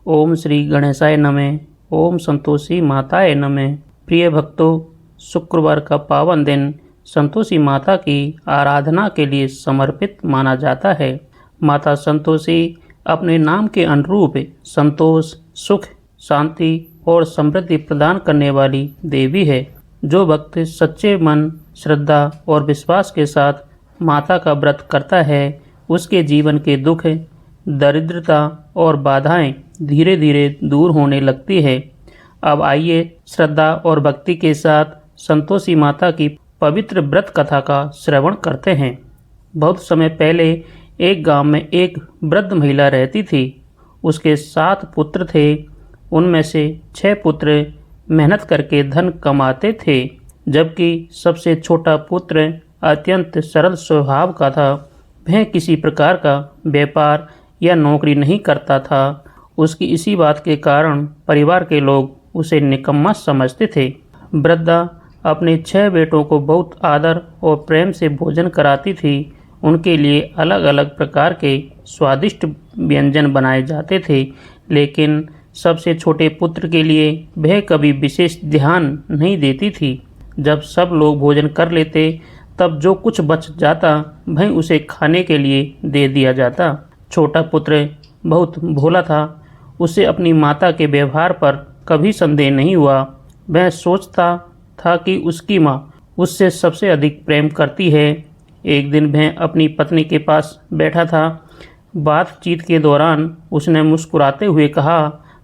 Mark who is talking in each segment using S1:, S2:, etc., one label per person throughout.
S1: ओम श्री गणेशाय नमः। ओम संतोषी माताय नमः। प्रिय भक्तों, शुक्रवार का पावन दिन संतोषी माता की आराधना के लिए समर्पित माना जाता है। माता संतोषी अपने नाम के अनुरूप संतोष, सुख, शांति और समृद्धि प्रदान करने वाली देवी है। जो भक्त सच्चे मन, श्रद्धा और विश्वास के साथ माता का व्रत करता है, उसके जीवन के दुख, दरिद्रता और बाधाएं धीरे धीरे दूर होने लगती है। अब आइए श्रद्धा और भक्ति के साथ संतोषी माता की पवित्र व्रत कथा का श्रवण करते हैं। बहुत समय पहले एक गांव में एक वृद्ध महिला रहती थी। उसके 7 पुत्र थे। उनमें से 6 पुत्र मेहनत करके धन कमाते थे, जबकि सबसे छोटा पुत्र अत्यंत सरल स्वभाव का था। वह किसी प्रकार का व्यापार या नौकरी नहीं करता था। उसकी इसी बात के कारण परिवार के लोग उसे निकम्मा समझते थे। वृद्धा अपने 6 बेटों को बहुत आदर और प्रेम से भोजन कराती थी। उनके लिए अलग अलग प्रकार के स्वादिष्ट व्यंजन बनाए जाते थे, लेकिन सबसे छोटे पुत्र के लिए वह कभी विशेष ध्यान नहीं देती थी। जब सब लोग भोजन कर लेते, तब जो कुछ बच जाता वह उसे खाने के लिए दे दिया जाता। छोटा पुत्र बहुत भोला था। उसे अपनी माता के व्यवहार पर कभी संदेह नहीं हुआ। वह सोचता था कि उसकी माँ उससे सबसे अधिक प्रेम करती है। एक दिन वह अपनी पत्नी के पास बैठा था। बातचीत के दौरान उसने मुस्कुराते हुए कहा,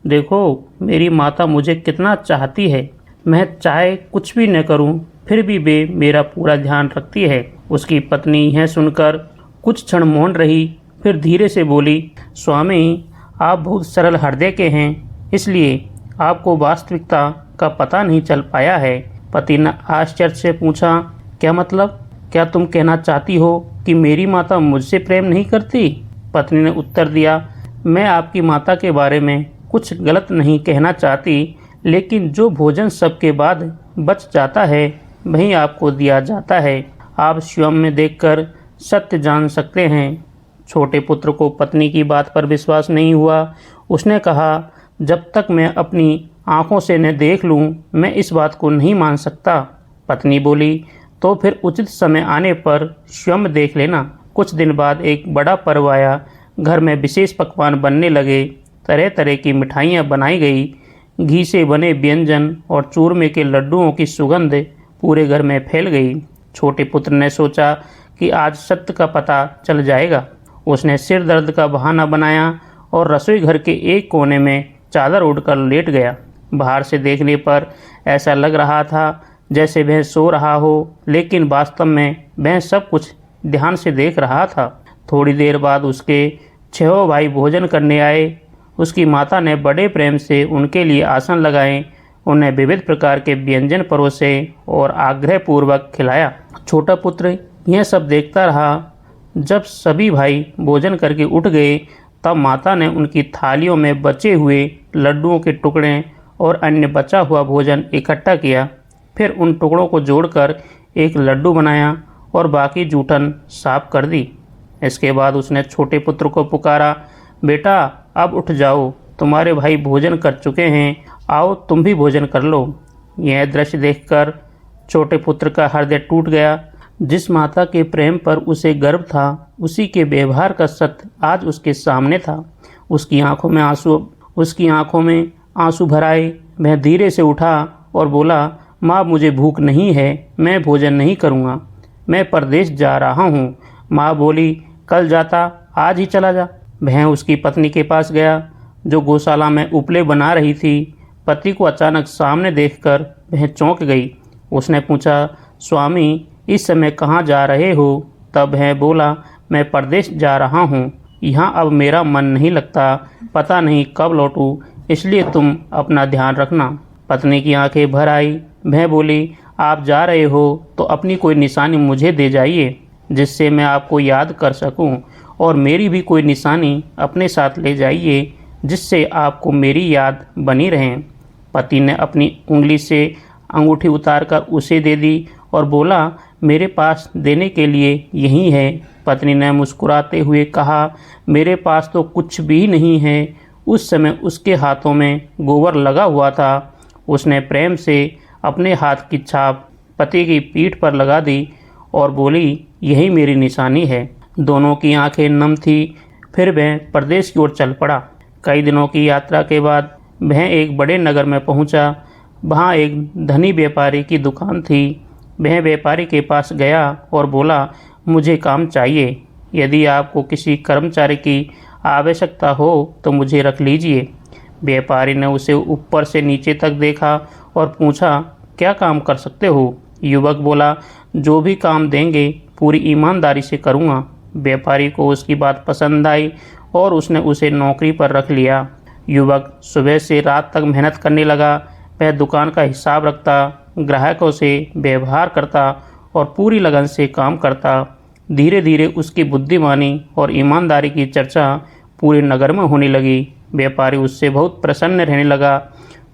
S1: देखो, मेरी माता मुझे कितना चाहती है। मैं चाहे कुछ भी न करूं, फिर भी वे मेरा पूरा ध्यान रखती है। उसकी पत्नी यह सुनकर कुछ क्षण मौन रही, फिर धीरे से बोली, स्वामी, आप बहुत सरल हृदय के हैं, इसलिए आपको वास्तविकता का पता नहीं चल पाया है। पति ने आश्चर्य से पूछा, क्या मतलब? क्या तुम कहना चाहती हो कि मेरी माता मुझसे प्रेम नहीं करती? पत्नी ने उत्तर दिया, मैं आपकी माता के बारे में कुछ गलत नहीं कहना चाहती, लेकिन जो भोजन सबके बाद बच जाता है वही आपको दिया जाता है। आप स्वयं में देखकर सत्य जान सकते हैं। छोटे पुत्र को पत्नी की बात पर विश्वास नहीं हुआ। उसने कहा, जब तक मैं अपनी आंखों से न देख लूं, मैं इस बात को नहीं मान सकता। पत्नी बोली, तो फिर उचित समय आने पर स्वयं देख लेना। कुछ दिन बाद एक बड़ा पर्व आया। घर में विशेष पकवान बनने लगे। तरह तरह की मिठाइयाँ बनाई गई। घी से बने व्यंजन और चूरमे के लड्डुओं की सुगंध पूरे घर में फैल गई। छोटे पुत्र ने सोचा कि आज सत्य का पता चल जाएगा। उसने सिर दर्द का बहाना बनाया और रसोई घर के एक कोने में चादर ओढ़कर लेट गया। बाहर से देखने पर ऐसा लग रहा था जैसे वह सो रहा हो, लेकिन वास्तव में वह सब कुछ ध्यान से देख रहा था। थोड़ी देर बाद उसके 6 भाई भोजन करने आए। उसकी माता ने बड़े प्रेम से उनके लिए आसन लगाए, उन्हें विविध प्रकार के व्यंजन परोसे और आग्रहपूर्वक खिलाया। छोटा पुत्र यह सब देखता रहा। जब सभी भाई भोजन करके उठ गए, तब माता ने उनकी थालियों में बचे हुए लड्डुओं के टुकड़े और अन्य बचा हुआ भोजन इकट्ठा किया। फिर उन टुकड़ों को जोड़कर एक लड्डू बनाया और बाकी जूठन साफ कर दी। इसके बाद उसने छोटे पुत्र को पुकारा, बेटा, अब उठ जाओ, तुम्हारे भाई भोजन कर चुके हैं, आओ तुम भी भोजन कर लो। यह दृश्य देखकर छोटे पुत्र का हृदय टूट गया। जिस माता के प्रेम पर उसे गर्व था, उसी के व्यवहार का सत्य आज उसके सामने था। उसकी आंखों में आंसू भर आए। वह धीरे से उठा और बोला, माँ, मुझे भूख नहीं है, मैं भोजन नहीं करूँगा, मैं परदेश जा रहा हूँ। माँ बोली, कल जाता, आज ही चला जा। वह उसकी पत्नी के पास गया, जो गौशाला में उपले बना रही थी। पति को अचानक सामने देखकर वह चौंक गई। उसने पूछा, स्वामी, इस समय कहाँ जा रहे हो? तब वह बोला, मैं परदेश जा रहा हूँ, यहाँ अब मेरा मन नहीं लगता, पता नहीं कब लौटूँ, इसलिए तुम अपना ध्यान रखना। पत्नी की आंखें भर आई। वह बोली, आप जा रहे हो तो अपनी कोई निशानी मुझे दे जाइए, जिससे मैं आपको याद कर सकूं, और मेरी भी कोई निशानी अपने साथ ले जाइए, जिससे आपको मेरी याद बनी रहे। पति ने अपनी उंगली से अंगूठी उतारकर उसे दे दी और बोला, मेरे पास देने के लिए यही है। पत्नी ने मुस्कुराते हुए कहा, मेरे पास तो कुछ भी नहीं है। उस समय उसके हाथों में गोबर लगा हुआ था। उसने प्रेम से अपने हाथ की छाप पति की पीठ पर लगा दी और बोली, यही मेरी निशानी है। दोनों की आंखें नम थी। फिर वह प्रदेश की ओर चल पड़ा। कई दिनों की यात्रा के बाद वह एक बड़े नगर में पहुंचा। वहां एक धनी व्यापारी की दुकान थी। वह व्यापारी के पास गया और बोला, मुझे काम चाहिए। यदि आपको किसी कर्मचारी की आवश्यकता हो तो मुझे रख लीजिए। व्यापारी ने उसे ऊपर से नीचे तक देखा और पूछा, क्या काम कर सकते हो? युवक बोला, जो भी काम देंगे पूरी ईमानदारी से करूँगा। व्यापारी को उसकी बात पसंद आई और उसने उसे नौकरी पर रख लिया। युवक सुबह से रात तक मेहनत करने लगा। वह दुकान का हिसाब रखता, ग्राहकों से व्यवहार करता और पूरी लगन से काम करता। धीरे धीरे उसकी बुद्धिमानी और ईमानदारी की चर्चा पूरे नगर में होने लगी। व्यापारी उससे बहुत प्रसन्न रहने लगा।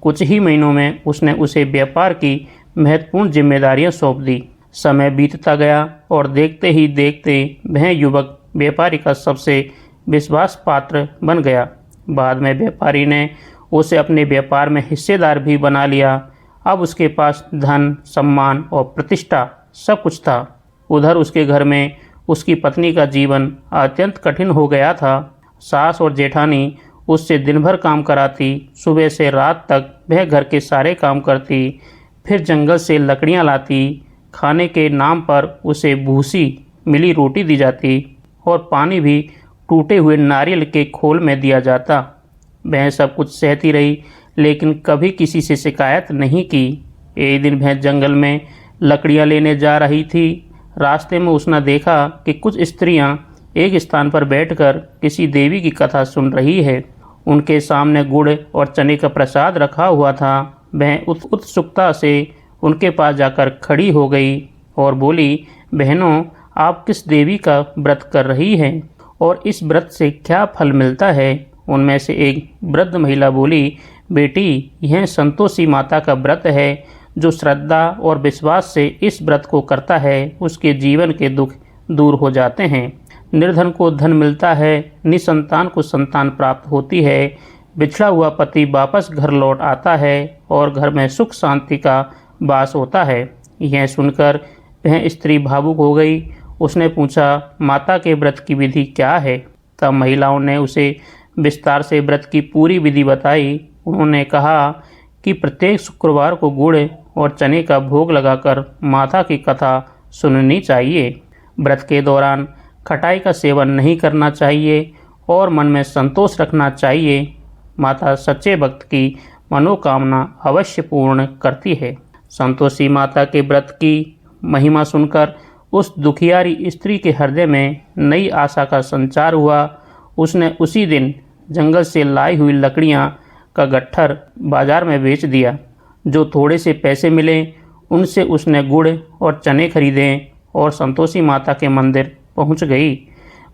S1: कुछ ही महीनों में उसने उसे व्यापार की महत्वपूर्ण जिम्मेदारियां सौंप दी। समय बीतता गया और देखते ही देखते वह युवक व्यापारी का सबसे विश्वास पात्र बन गया। बाद में व्यापारी ने उसे अपने व्यापार में हिस्सेदार भी बना लिया। अब उसके पास धन, सम्मान और प्रतिष्ठा सब कुछ था। उधर उसके घर में उसकी पत्नी का जीवन अत्यंत कठिन हो गया था। सास और जेठानी उससे दिन भर काम कराती। सुबह से रात तक वह घर के सारे काम करती, फिर जंगल से लकड़ियां लाती। खाने के नाम पर उसे भूसी मिली रोटी दी जाती और पानी भी टूटे हुए नारियल के खोल में दिया जाता। वह सब कुछ सहती रही, लेकिन कभी किसी से शिकायत नहीं की। एक दिन वह जंगल में लकड़ियां लेने जा रही थी। रास्ते में उसने देखा कि कुछ स्त्रियां एक स्थान पर बैठकर किसी देवी की कथा सुन रही है। उनके सामने गुड़ और चने का प्रसाद रखा हुआ था। वह उत्सुकता से उनके पास जाकर खड़ी हो गई और बोली, बहनों, आप किस देवी का व्रत कर रही हैं और इस व्रत से क्या फल मिलता है? उनमें से एक वृद्ध महिला बोली, बेटी, यह संतोषी माता का व्रत है। जो श्रद्धा और विश्वास से इस व्रत को करता है उसके जीवन के दुख दूर हो जाते हैं। निर्धन को धन मिलता है, निसंतान को संतान प्राप्त होती है, बिछड़ा हुआ पति वापस घर लौट आता है और घर में सुख शांति का वास होता है। यह सुनकर वह स्त्री भावुक हो गई। उसने पूछा, माता के व्रत की विधि क्या है? तब महिलाओं ने उसे विस्तार से व्रत की पूरी विधि बताई। उन्होंने कहा कि प्रत्येक शुक्रवार को गुड़ और चने का भोग लगाकर माता की कथा सुननी चाहिए। व्रत के दौरान खटाई का सेवन नहीं करना चाहिए और मन में संतोष रखना चाहिए। माता सच्चे भक्त की मनोकामना अवश्य पूर्ण करती है। संतोषी माता के व्रत की महिमा सुनकर उस दुखियारी स्त्री के हृदय में नई आशा का संचार हुआ। उसने उसी दिन जंगल से लाई हुई लकड़ियां का गट्ठर बाजार में बेच दिया। जो थोड़े से पैसे मिले उनसे उसने गुड़ और चने खरीदे और संतोषी माता के मंदिर पहुंच गई।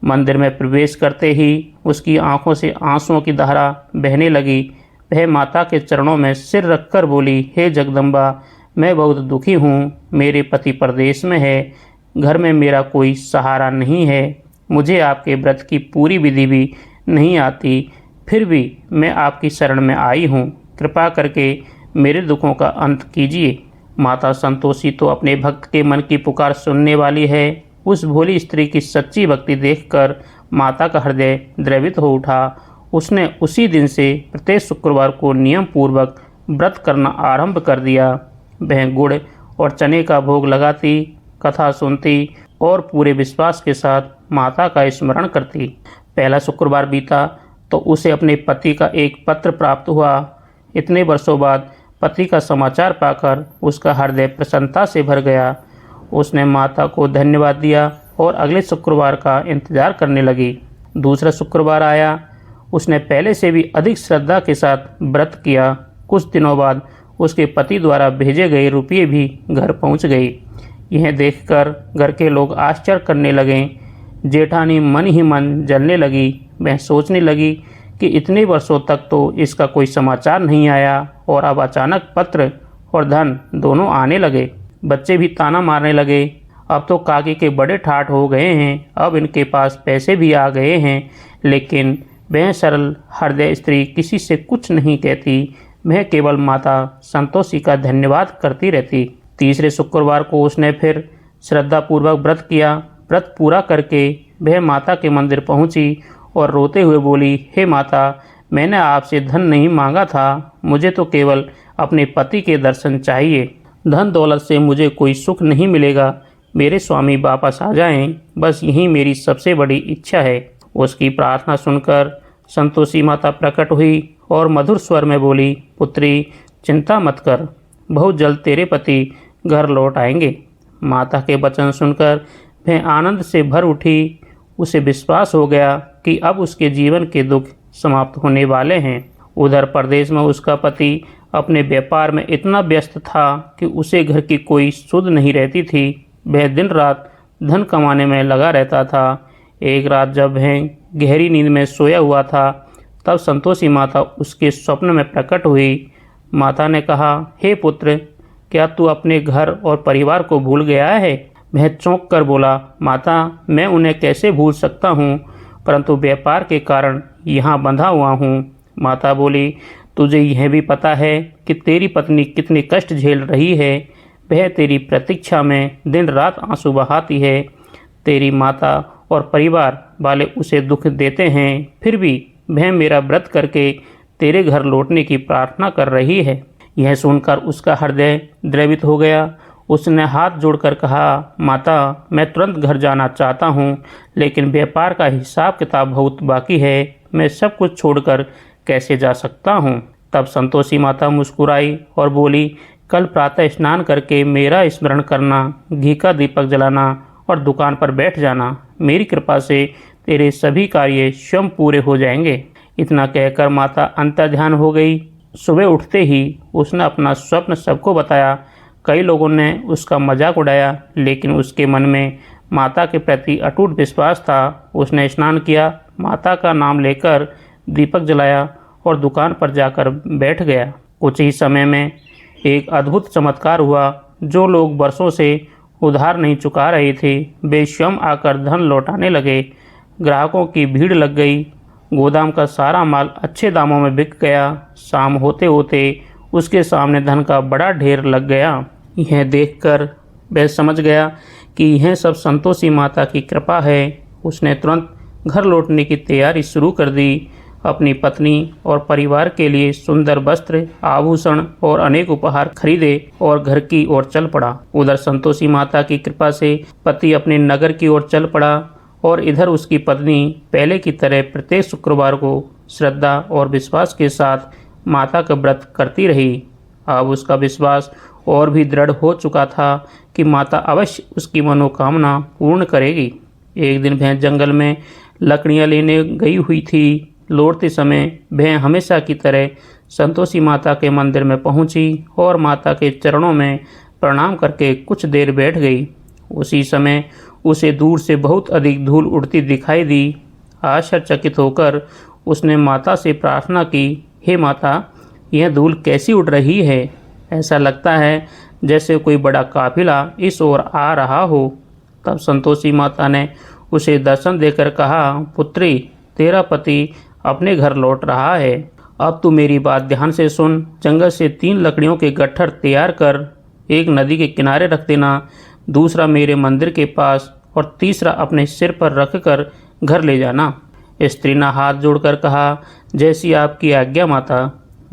S1: मंदिर में प्रवेश करते ही उसकी आंखों से आंसुओं की धारा बहने लगी। वह माता के चरणों में सिर रखकर बोली, हे जगदम्बा, मैं बहुत दुखी हूँ। मेरे पति परदेश में है, घर में मेरा कोई सहारा नहीं है। मुझे आपके व्रत की पूरी विधि भी नहीं आती, फिर भी मैं आपकी शरण में आई हूँ। कृपा करके मेरे दुखों का अंत कीजिए। माता संतोषी तो अपने भक्त के मन की पुकार सुनने वाली है। उस भोली स्त्री की सच्ची भक्ति देखकर माता का हृदय द्रवित हो उठा। उसने उसी दिन से प्रत्येक शुक्रवार को नियम पूर्वक व्रत करना आरंभ कर दिया। वह गुड़ और चने का भोग लगाती, कथा सुनती और पूरे विश्वास के साथ माता का स्मरण करती। पहला शुक्रवार बीता तो उसे अपने पति का एक पत्र प्राप्त हुआ। इतने वर्षों बाद पति का समाचार पाकर उसका हृदय प्रसन्नता से भर गया। उसने माता को धन्यवाद दिया और अगले शुक्रवार का इंतजार करने लगी। दूसरा शुक्रवार आया। उसने पहले से भी अधिक श्रद्धा के साथ व्रत किया। कुछ दिनों बाद उसके पति द्वारा भेजे गए रुपये भी घर पहुंच गए। यह देखकर घर के लोग आश्चर्य करने लगे। जेठानी मन ही मन जलने लगी। वह सोचने लगी कि इतने वर्षों तक तो इसका कोई समाचार नहीं आया और अब अचानक पत्र और धन दोनों आने लगे। बच्चे भी ताना मारने लगे। अब तो काकी के बड़े ठाठ हो गए हैं, अब इनके पास पैसे भी आ गए हैं, लेकिन वह सरल हृदय स्त्री किसी से कुछ नहीं कहती, वह केवल माता संतोषी का धन्यवाद करती रहती। तीसरे शुक्रवार को उसने फिर श्रद्धापूर्वक व्रत किया। व्रत पूरा करके वह माता के मंदिर पहुंची और रोते हुए बोली, हे माता, मैंने आपसे धन नहीं मांगा था, मुझे तो केवल अपने पति के दर्शन चाहिए। धन दौलत से मुझे कोई सुख नहीं मिलेगा, मेरे स्वामी वापस आ जाएं, बस यही मेरी सबसे बड़ी इच्छा है। उसकी प्रार्थना सुनकर संतोषी माता प्रकट हुई और मधुर स्वर में बोली, पुत्री चिंता मत कर, बहुत जल्द तेरे पति घर लौट आएंगे। माता के वचन सुनकर वह आनंद से भर उठी। उसे विश्वास हो गया कि अब उसके जीवन के दुख समाप्त होने वाले हैं। उधर प्रदेश में उसका पति अपने व्यापार में इतना व्यस्त था कि उसे घर की कोई सुध नहीं रहती थी। वह दिन रात धन कमाने में लगा रहता था। एक रात जब वह गहरी नींद में सोया हुआ था, तब संतोषी माता उसके स्वप्न में प्रकट हुई। माता ने कहा, हे पुत्र, क्या तू अपने घर और परिवार को भूल गया है? वह चौंक कर बोला, माता, मैं उन्हें कैसे भूल सकता हूँ, परंतु व्यापार के कारण यहाँ बंधा हुआ हूँ। माता बोली, तुझे यह भी पता है कि तेरी पत्नी कितने कष्ट झेल रही है। वह तेरी प्रतीक्षा में दिन रात आंसू बहाती है। तेरी माता और परिवार वाले उसे दुख देते हैं, फिर भी वह मेरा व्रत करके तेरे घर लौटने की प्रार्थना कर रही है। यह सुनकर उसका हृदय द्रवित हो गया। उसने हाथ जोड़कर कहा, माता, मैं तुरंत घर जाना चाहता हूँ, लेकिन व्यापार का हिसाब किताब बहुत बाकी है, मैं सब कुछ छोड़कर कैसे जा सकता हूँ। तब संतोषी माता मुस्कुराई और बोली, कल प्रातः स्नान करके मेरा स्मरण करना, घी का दीपक जलाना और दुकान पर बैठ जाना। मेरी कृपा से तेरे सभी कार्य स्वयं पूरे हो जाएंगे। इतना कहकर माता अंतर्ध्यान हो गई। सुबह उठते ही उसने अपना स्वप्न सबको बताया। कई लोगों ने उसका मजाक उड़ाया, लेकिन उसके मन में माता के प्रति अटूट विश्वास था। उसने स्नान किया, माता का नाम लेकर दीपक जलाया और दुकान पर जाकर बैठ गया। कुछ ही समय में एक अद्भुत चमत्कार हुआ। जो लोग वर्षों से उधार नहीं चुका रहे थे, वे स्वयं आकर धन लौटाने लगे। ग्राहकों की भीड़ लग गई। गोदाम का सारा माल अच्छे दामों में बिक गया। शाम होते होते उसके सामने धन का बड़ा ढेर लग गया। यह देखकर वह समझ गया कि यह सब संतोषी माता की कृपा है। उसने तुरंत घर लौटने की तैयारी शुरू कर दी। अपनी पत्नी और परिवार के लिए सुंदर वस्त्र, आभूषण और अनेक उपहार खरीदे और घर की ओर चल पड़ा। उधर संतोषी माता की कृपा से पति अपने नगर की ओर चल पड़ा और इधर उसकी पत्नी पहले की तरह प्रत्येक शुक्रवार को श्रद्धा और विश्वास के साथ माता का व्रत करती रही। अब उसका विश्वास और भी दृढ़ हो चुका था कि माता अवश्य उसकी मनोकामना पूर्ण करेगी। एक दिन वह जंगल में लकड़ियां लेने गई हुई थी। लौटते समय वह हमेशा की तरह संतोषी माता के मंदिर में पहुंची और माता के चरणों में प्रणाम करके कुछ देर बैठ गई। उसी समय उसे दूर से बहुत अधिक धूल उड़ती दिखाई दी। आश्चर्यचकित होकर उसने माता से प्रार्थना की, हे माता, यह धूल कैसी उड़ रही है? ऐसा लगता है जैसे कोई बड़ा काफिला इस ओर आ रहा हो। तब संतोषी माता ने उसे दर्शन देकर कहा, पुत्री, तेरा पति अपने घर लौट रहा है। अब तू मेरी बात ध्यान से सुन। जंगल से 3 लकड़ियों के गट्ठर तैयार कर, एक नदी के किनारे रख देना, दूसरा मेरे मंदिर के पास और तीसरा अपने सिर पर रखकर घर ले जाना। स्त्री ने हाथ जोड़कर कहा, जैसी आपकी आज्ञा माता।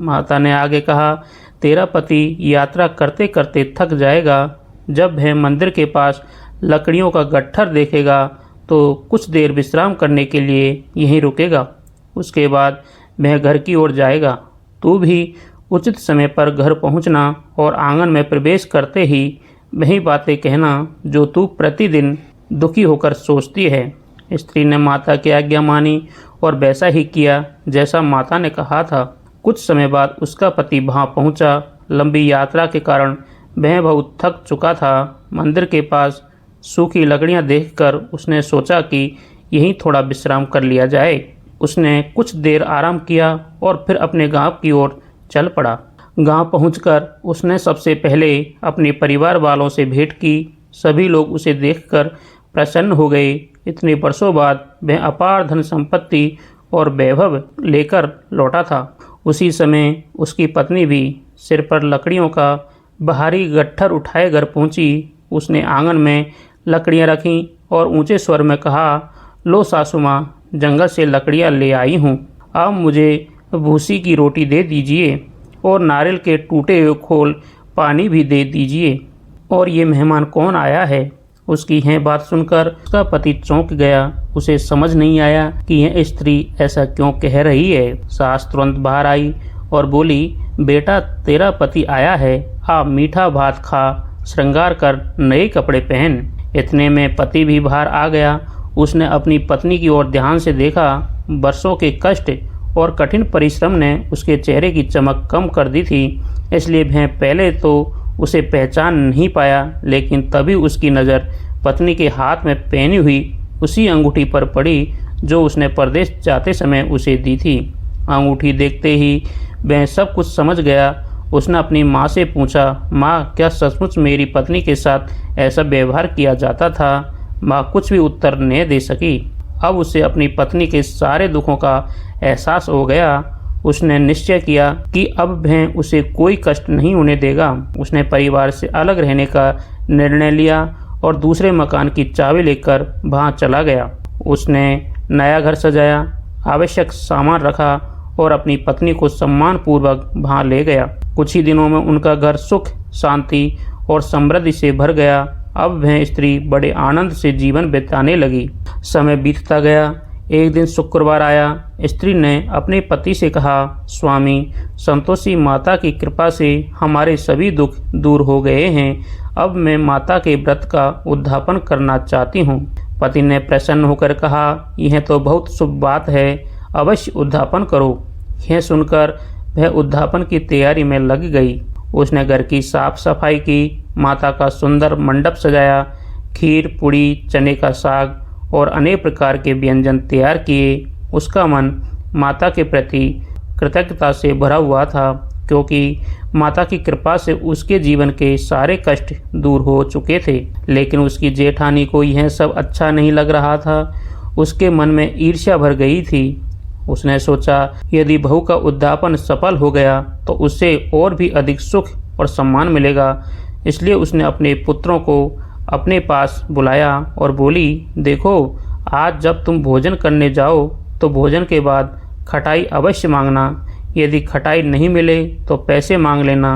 S1: माता ने आगे कहा, तेरा पति यात्रा करते करते थक जाएगा। जब वह मंदिर के पास लकड़ियों का गट्ठर देखेगा तो कुछ देर विश्राम करने के लिए यहीं रुकेगा। उसके बाद वह घर की ओर जाएगा। तू भी उचित समय पर घर पहुंचना और आंगन में प्रवेश करते ही वही बातें कहना जो तू प्रतिदिन दुखी होकर सोचती है। स्त्री ने माता की आज्ञा मानी और वैसा ही किया जैसा माता ने कहा था। कुछ समय बाद उसका पति वहां पहुंचा। लंबी यात्रा के कारण वह बहुत थक चुका था। मंदिर के पास सूखी लकड़ियां देखकर उसने सोचा कि यहीं थोड़ा विश्राम कर लिया जाए। उसने कुछ देर आराम किया और फिर अपने गांव की ओर चल पड़ा। गांव पहुंचकर उसने सबसे पहले अपने परिवार वालों से भेंट की। सभी लोग उसे देखकर प्रसन्न हो गए। इतने वर्षों बाद वह अपार धन संपत्ति और वैभव लेकर लौटा था। उसी समय उसकी पत्नी भी सिर पर लकड़ियों का भारी गट्ठर उठाए घर पहुंची। उसने आंगन में लकड़ियां रखीं और ऊंचे स्वर में कहा, लो सासू माँ, जंगल से लकड़ियां ले आई हूँ। अब मुझे भूसी की रोटी दे दीजिए और नारियल के टूटे हुए खोल पानी भी दे दीजिए। और ये मेहमान कौन आया है? उसकी यह बात सुनकर उसका पति चौंक गया। उसे समझ नहीं आया कि यह स्त्री ऐसा क्यों कह रही है। सास तुरंत बाहर आई और बोली, बेटा, तेरा पति आया है, आप मीठा भात खा, श्रृंगार कर, नए कपड़े पहन। इतने में पति भी बाहर आ गया। उसने अपनी पत्नी की ओर ध्यान से देखा। बरसों के कष्ट और कठिन परिश्रम ने उसके चेहरे की चमक कम कर दी थी, इसलिए वह पहले तो उसे पहचान नहीं पाया, लेकिन तभी उसकी नज़र पत्नी के हाथ में पहनी हुई उसी अंगूठी पर पड़ी जो उसने परदेश जाते समय उसे दी थी। अंगूठी देखते ही वह सब कुछ समझ गया। उसने अपनी माँ से पूछा, माँ, क्या सचमुच मेरी पत्नी के साथ ऐसा व्यवहार किया जाता था? माँ कुछ भी उत्तर नहीं दे सकी। अब उसे अपनी पत्नी के सारे दुखों का एहसास हो गया। उसने निश्चय किया कि अब वह उसे कोई कष्ट नहीं होने देगा। उसने परिवार से अलग रहने का निर्णय लिया और दूसरे मकान की चाबी लेकर वहाँ चला गया। उसने नया घर सजाया, आवश्यक सामान रखा और अपनी पत्नी को सम्मानपूर्वक वहाँ ले गया। कुछ ही दिनों में उनका घर सुख, शांति और समृद्धि से भर गया। अब वह स्त्री बड़े आनंद से जीवन बिताने लगी। समय बीतता गया। एक दिन शुक्रवार आया। स्त्री ने अपने पति से कहा, स्वामी, संतोषी माता की कृपा से हमारे सभी दुख दूर हो गए हैं। अब मैं माता के व्रत का उद्यापन करना चाहती हूँ। पति ने प्रसन्न होकर कहा, यह तो बहुत शुभ बात है, अवश्य उद्यापन करो। यह सुनकर वह उद्यापन की तैयारी में लग गई। उसने घर की साफ सफाई की, माता का सुंदर मंडप सजाया, खीर, पूड़ी, चने का साग और अनेक प्रकार के व्यंजन तैयार किए। उसका मन माता के प्रति कृतज्ञता से भरा हुआ था, क्योंकि माता की कृपा से उसके जीवन के सारे कष्ट दूर हो चुके थे। लेकिन उसकी जेठानी को यह सब अच्छा नहीं लग रहा था। उसके मन में ईर्ष्या भर गई थी। उसने सोचा, यदि बहू का उद्यापन सफल हो गया तो उससे और भी अधिक सुख और सम्मान मिलेगा। इसलिए उसने अपने पुत्रों को अपने पास बुलाया और बोली, देखो, आज जब तुम भोजन करने जाओ तो भोजन के बाद खटाई अवश्य मांगना। यदि खटाई नहीं मिले तो पैसे मांग लेना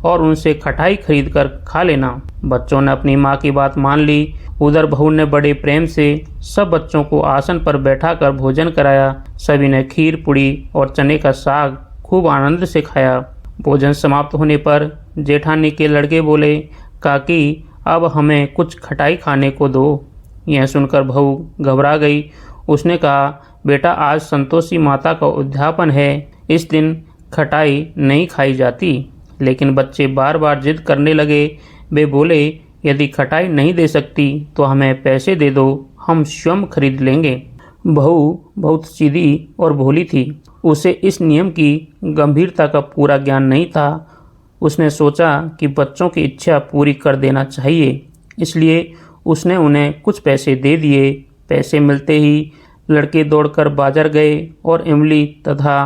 S1: और उनसे खटाई खरीद कर खा लेना। बच्चों ने अपनी माँ की बात मान ली। उधर बहू ने बड़े प्रेम से सब बच्चों को आसन पर बैठाकर भोजन कराया। सभी ने खीर, पूड़ी और चने का साग खूब आनंद से खाया। भोजन समाप्त होने पर जेठानी के लड़के बोले, काकी, अब हमें कुछ खटाई खाने को दो। यह सुनकर बहू घबरा गई। उसने कहा, बेटा, आज संतोषी माता का उद्यापन है, इस दिन खटाई नहीं खाई जाती। लेकिन बच्चे बार बार जिद करने लगे। वे बोले, यदि खटाई नहीं दे सकती तो हमें पैसे दे दो, हम स्वयं खरीद लेंगे। बहू बहुत सीधी और भोली थी। उसे इस नियम की गंभीरता का पूरा ज्ञान नहीं था। उसने सोचा कि बच्चों की इच्छा पूरी कर देना चाहिए, इसलिए उसने उन्हें कुछ पैसे दे दिए। पैसे मिलते ही लड़के दौड़कर बाजार गए और इमली तथा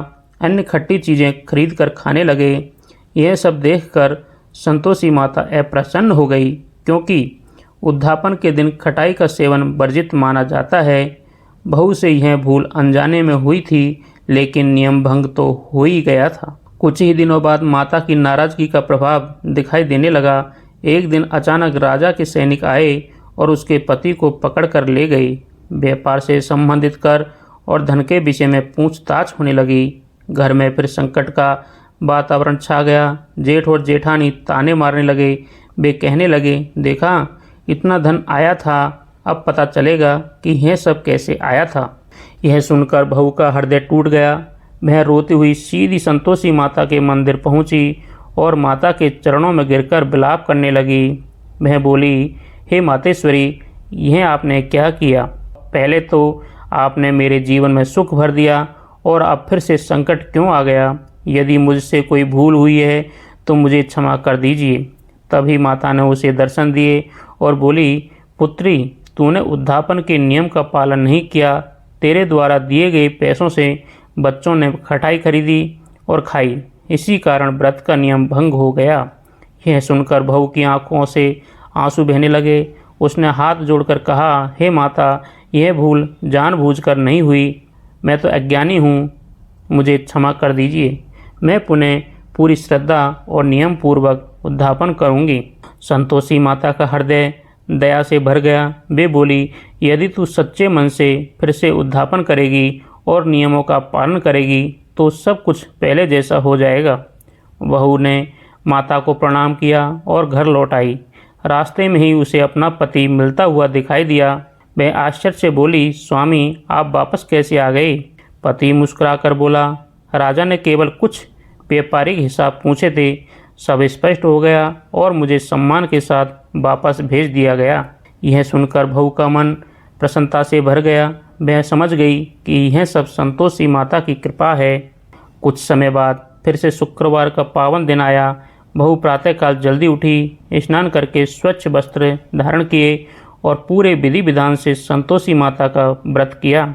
S1: अन्य खट्टी चीज़ें खरीद कर खाने लगे। यह सब देखकर संतोषी माता अप्रसन्न हो गई, क्योंकि उद्यापन के दिन खटाई का सेवन वर्जित माना जाता है। बहू से यह भूल अनजाने में हुई थी, लेकिन नियम भंग तो हो ही गया था। कुछ ही दिनों बाद माता की नाराजगी का प्रभाव दिखाई देने लगा। एक दिन अचानक राजा के सैनिक आए और उसके पति को पकड़ कर ले गए। व्यापार से संबंधित कर और धन के विषय में पूछताछ होने लगी। घर में फिर संकट का वातावरण छा गया। जेठ और जेठानी ताने मारने लगे। वे कहने लगे, देखा, इतना धन आया था, अब पता चलेगा कि यह सब कैसे आया था। यह सुनकर बहू का हृदय टूट गया। वह रोती हुई सीधी संतोषी माता के मंदिर पहुंची और माता के चरणों में गिरकर विलाप करने लगी। वह बोली, हे मातेश्वरी, यह आपने क्या किया? पहले तो आपने मेरे जीवन में सुख भर दिया और अब फिर से संकट क्यों आ गया? यदि मुझसे कोई भूल हुई है तो मुझे क्षमा कर दीजिए। तभी माता ने उसे दर्शन दिए और बोली, पुत्री, तूने उद्यापन के नियम का पालन नहीं किया, तेरे द्वारा दिए गए पैसों से बच्चों ने खटाई खरीदी और खाई, इसी कारण व्रत का नियम भंग हो गया। यह सुनकर बहू की आंखों से आंसू बहने लगे। उसने हाथ जोड़कर कहा, हे माता, यह भूल जानबूझकर नहीं हुई। मैं तो अज्ञानी हूँ, मुझे क्षमा कर दीजिए। मैं पुनः पूरी श्रद्धा और नियम पूर्वक उद्यापन करूँगी। संतोषी माता का हृदय दया से भर गया। वे बोली, यदि तू सच्चे मन से फिर से उद्यापन करेगी और नियमों का पालन करेगी तो सब कुछ पहले जैसा हो जाएगा। बहू ने माता को प्रणाम किया और घर लौट आई। रास्ते में ही उसे अपना पति मिलता हुआ दिखाई दिया। वह आश्चर्य से बोली, स्वामी, आप वापस कैसे आ गए? पति मुस्कुराकर बोला, राजा ने केवल कुछ व्यापारिक हिसाब पूछे थे, सब स्पष्ट हो गया और मुझे सम्मान के साथ वापस भेज दिया गया। यह सुनकर बहू का मन प्रसन्नता से भर गया। वह समझ गई कि यह सब संतोषी माता की कृपा है। कुछ समय बाद फिर से शुक्रवार का पावन दिन आया। बहू प्रातःकाल जल्दी उठी, स्नान करके स्वच्छ वस्त्र धारण किए और पूरे विधि विधान से संतोषी माता का व्रत किया।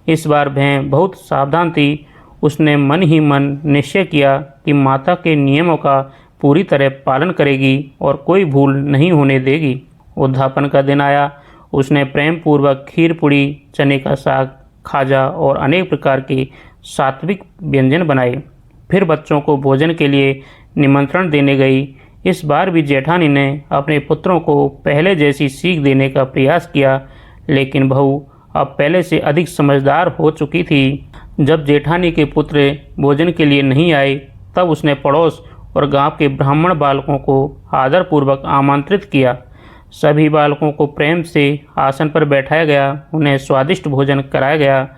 S1: इस बार वह बहुत सावधान थी। उसने मन ही मन निश्चय किया कि माता के नियमों का पूरी तरह पालन करेगी और कोई भूल नहीं होने देगी। उद्यापन का दिन आया। उसने प्रेम पूर्वक खीर पूड़ी, चने का साग, खाजा और अनेक प्रकार के सात्विक व्यंजन बनाए। फिर बच्चों को भोजन के लिए निमंत्रण देने गई। इस बार भी जेठानी ने अपने पुत्रों को पहले जैसी सीख देने का प्रयास किया, लेकिन बहू अब पहले से अधिक समझदार हो चुकी थी। जब जेठानी के पुत्र भोजन के लिए नहीं आए, तब उसने पड़ोस और गांव के ब्राह्मण बालकों को आदरपूर्वक आमंत्रित किया। सभी बालकों को प्रेम से आसन पर बैठाया गया, उन्हें स्वादिष्ट भोजन कराया गया।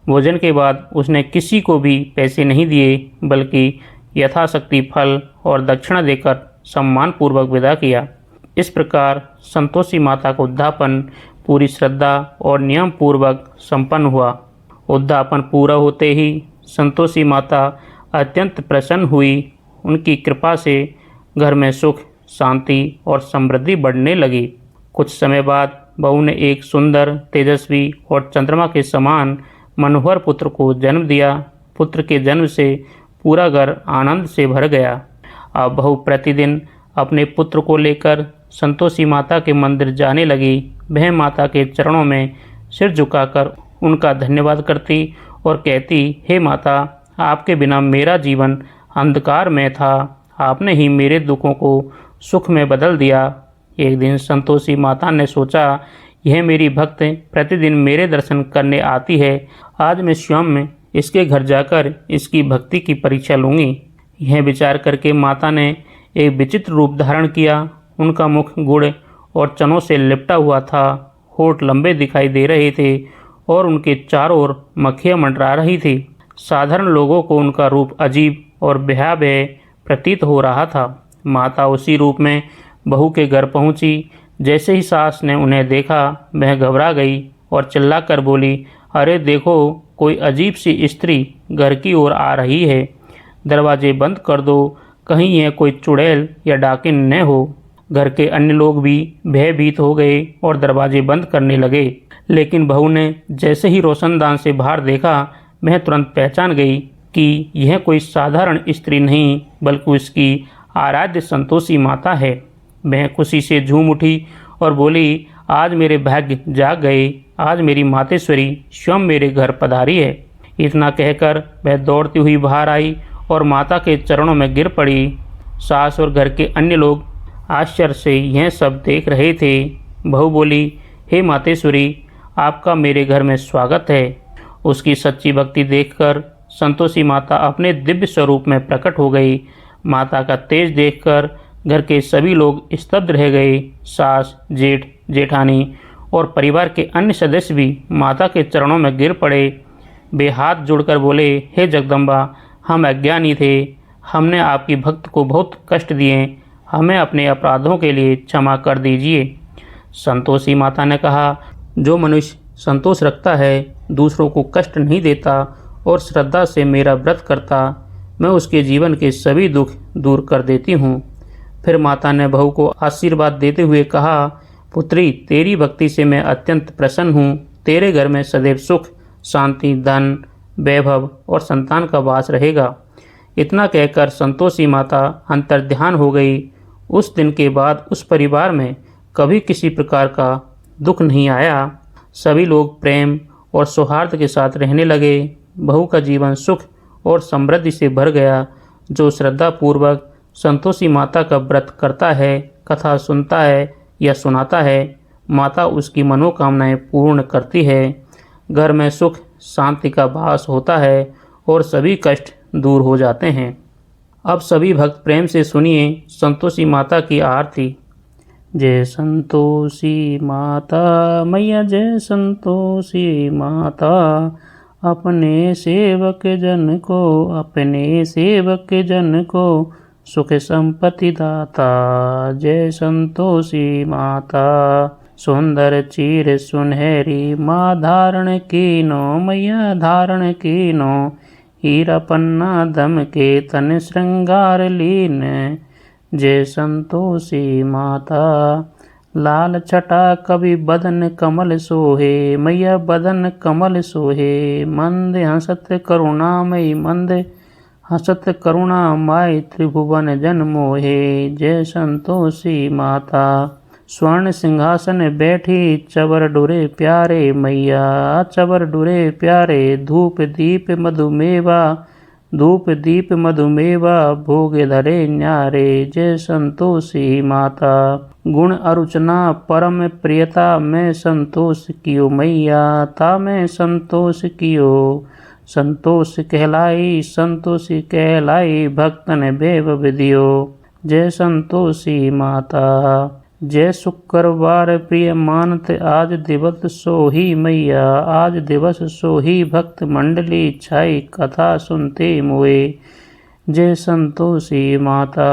S1: भोजन के बाद उसने किसी को भी पैसे नहीं दिए, बल्कि यथाशक्ति फल और दक्षिणा देकर सम्मानपूर्वक विदा किया। इस प्रकार संतोषी माता का उद्यापन पूरी श्रद्धा और नियम पूर्वक संपन्न हुआ। उद्यापन पूरा होते ही संतोषी माता अत्यंत प्रसन्न हुई। उनकी कृपा से घर में सुख, शांति और समृद्धि बढ़ने लगी। कुछ समय बाद बहू ने एक सुंदर, तेजस्वी और चंद्रमा के समान मनोहर पुत्र को जन्म दिया। पुत्र के जन्म से पूरा घर आनंद से भर गया। अब बहू प्रतिदिन अपने पुत्र को लेकर संतोषी माता के मंदिर जाने लगी। वह माता के चरणों में सिर झुकाकर उनका धन्यवाद करती और कहती, हे माता, आपके बिना मेरा जीवन अंधकार में था, आपने ही मेरे दुखों को सुख में बदल दिया। एक दिन संतोषी माता ने सोचा, यह मेरी भक्त प्रतिदिन मेरे दर्शन करने आती है, आज मैं स्वयं इसके घर जाकर इसकी भक्ति की परीक्षा लूँगी। यह विचार करके माता ने एक विचित्र रूप धारण किया। उनका मुख गुड़ और चनों से लिपटा हुआ था, होठ लंबे दिखाई दे रहे थे और उनके चारों ओर मक्खियाँ मंडरा रही थी। साधारण लोगों को उनका रूप अजीब और भयावह प्रतीत हो रहा था। माता उसी रूप में बहू के घर पहुंची। जैसे ही सास ने उन्हें देखा, वह घबरा गई और चिल्लाकर बोली, अरे देखो, कोई अजीब सी स्त्री घर की ओर आ रही है, दरवाजे बंद कर दो, कहीं यह कोई चुड़ैल या डाकिन न हो। घर के अन्य लोग भी भयभीत हो गए और दरवाजे बंद करने लगे। लेकिन बहू ने जैसे ही रोशनदान से बाहर देखा, वह तुरंत पहचान गई कि यह कोई साधारण स्त्री नहीं, बल्कि उसकी आराध्य संतोषी माता है। वह खुशी से झूम उठी और बोली, आज मेरे भाग्य जाग गए, आज मेरी मातेश्वरी स्वयं मेरे घर पधारी है। इतना कहकर वह दौड़ती हुई बाहर आई और माता के चरणों में गिर पड़ी। सास और घर के अन्य लोग आश्चर्य से यह सब देख रहे थे। बहू बोली, हे मातेश्वरी, आपका मेरे घर में स्वागत है। उसकी सच्ची भक्ति देखकर संतोषी माता अपने दिव्य स्वरूप में प्रकट हो गई। माता का तेज देखकर घर के सभी लोग स्तब्ध रह गए। सास, जेठ, जेठानी और परिवार के अन्य सदस्य भी माता के चरणों में गिर पड़े। वे हाथ जोड़कर बोले, हे जगदम्बा, हम अज्ञानी थे, हमने आपकी भक्त को बहुत कष्ट दिए, हमें अपने अपराधों के लिए क्षमा कर दीजिए। संतोषी माता ने कहा, जो मनुष्य संतोष रखता है, दूसरों को कष्ट नहीं देता और श्रद्धा से मेरा व्रत करता, मैं उसके जीवन के सभी दुख दूर कर देती हूँ। फिर माता ने बहू को आशीर्वाद देते हुए कहा, पुत्री, तेरी भक्ति से मैं अत्यंत प्रसन्न हूँ। तेरे घर में सदैव सुख, शांति, धन, वैभव और संतान का वास रहेगा। इतना कहकर संतोषी माता अंतर्ध्यान हो गई। उस दिन के बाद उस परिवार में कभी किसी प्रकार का दुख नहीं आया। सभी लोग प्रेम और सौहार्द के साथ रहने लगे। बहू का जीवन सुख और समृद्धि से भर गया। जो श्रद्धा पूर्वक संतोषी माता का व्रत करता है, कथा सुनता है या सुनाता है, माता उसकी मनोकामनाएं पूर्ण करती है। घर में सुख शांति का वास होता है और सभी कष्ट दूर हो जाते हैं। अब सभी भक्त प्रेम से सुनिए संतोषी माता की आरती। जय संतोषी माता मैया, जय संतोषी माता, अपने सेवक जन को, अपने सेवक जन को सुख संपत्ति दाता। जय संतोषी माता, सुंदर चीर सुनहरी माँ धारण कीनो, मैया धारण कीनो, हीरा पन्ना दम के तन श्रृंगार लीन। जय संतोषी माता, लाल छटा कवि बदन कमल सोहे, मैया बदन कमल सोहे, मंद हसत करुणामयी, मंद हसत करुणामय, त्रिभुवन जन मोहे। जय संतोषी माता, स्वर्ण सिंहासन बैठी चवर डुरे प्यारे, मैया चवर डुरे प्यारे, धूप दीप मधुमेवा, धूप दीप मधुमेवा, भोग धरे न्यारे। जय संतोषी माता, गुण अरुचना परम प्रियता में संतोष कियो, मैया ता में संतोष कियो। संतोष कहलाई, संतोषी कहलाई, भक्तन बेव विधियो। जय संतोषी माता, जय शुक्रवार प्रिय मानत आज दिवस सोही, मैया आज दिवस सोही, भक्त मंडली छाई कथा सुनते मोए। जय संतोषी माता,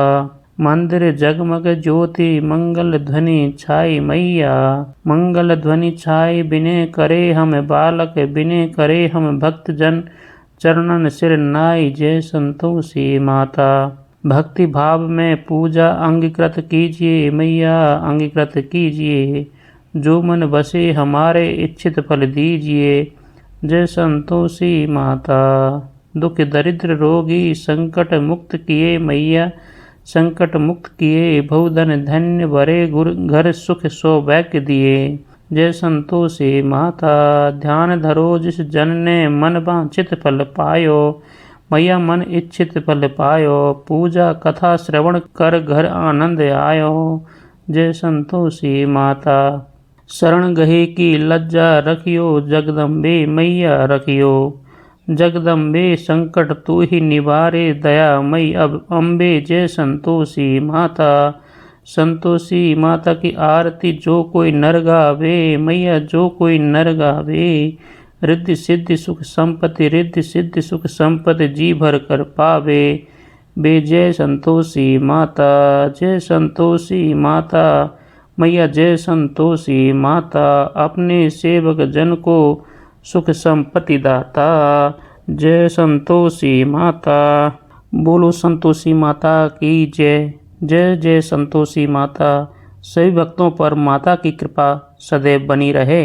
S1: मंदिर जगमग ज्योति मंगल ध्वनि छाई, मैया मंगल ध्वनि छाई, बिने करे हम बालक, बिने करे हम भक्त जन, चरणन सिर नाई। जय संतोषी माता, भक्ति भाव में पूजा अंगीकृत कीजिए, मैया अंगीकृत कीजिए, जो मन बसे हमारे इच्छित फल दीजिए। जय संतोषी माता, दुख दरिद्र रोगी संकट मुक्त किए, मैया संकट मुक्त किए, बहुधन धन्य भरे घर सुख सौभाग्य दिए। जय संतोषी माता, ध्यान धरो जिस जन ने मन वांछित फल पायो, मैया मन इच्छित फल पायो, पूजा कथा श्रवण कर घर आनंद आयो। जय संतोषी माता, शरण गहे की लज्जा रखियो, जगदम्बे मैया रखियो, जगदम्बे संकट तू ही निवारे, दया मई अब अम्बे। जय संतोषी माता, संतोषी माता की आरती जो कोई नर गावे, मैया जो कोई नर गावे, रिद्धि सिद्धि सुख संपत्ति, रिद्धि सिद्धि सुख संपत्ति जी भर कर पावे। बे जय संतोषी माता, जय संतोषी माता, मैया जय संतोषी माता, अपने सेवक जन को सुख संपत्ति दाता। जय संतोषी माता, बोलो संतोषी माता की जय। जय जय संतोषी माता। सभी भक्तों पर माता की कृपा सदैव बनी रहे।